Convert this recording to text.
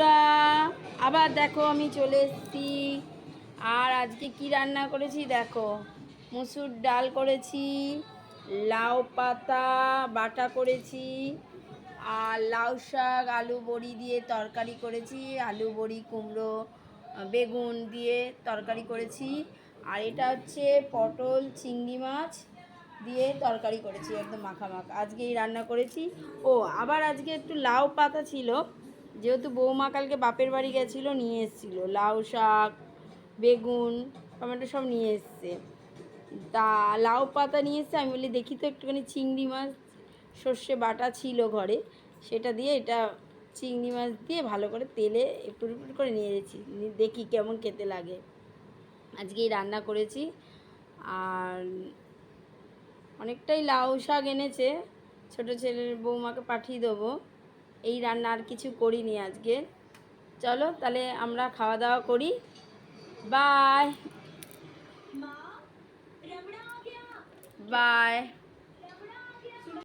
বন্ধুরা, আবার দেখো আমি চলে এসেছি। আর আজকে কি রান্না করেছি দেখো, মুসুর ডাল করেছি, লাউ পাতা বাটা করেছি, আর লাউ শাক আলু বড়ি দিয়ে তরকারি করেছি, আলু বড়ি কুমড়ো বেগুন দিয়ে তরকারি করেছি। আর এটা হচ্ছে পটল চিংড়ি মাছ দিয়ে তরকারি করেছি, একদম মাখা মাখা আজকে এই রান্না করেছি। ও আবার আজকে একটু লাউ পাতা ছিল, যেহেতু বৌমা কালকে বাপের বাড়ি গেছিলো, নিয়ে এসেছিলো লাউ শাক বেগুন টমেটো সব নিয়ে এসছে। তা লাউ পাতা নিয়ে এসছে, আমি বলি দেখি তো একটুখানি চিংড়ি মাছ সর্ষে বাটা ছিল ঘরে, সেটা দিয়ে এটা চিংড়ি মাছ দিয়ে ভালো করে তেলে একটু একটু করে নিয়ে এসেছি, দেখি কেমন খেতে লাগে। আজকেই রান্না করেছি। আর অনেকটাই লাউ শাক এনেছে, ছোটো ছেলের বৌমাকে পাঠিয়ে দেবো। এই রান্না আর কিছু করিনি আজকে। চলো তাহলে আমরা খাওয়া দাওয়া করি। Bye bye.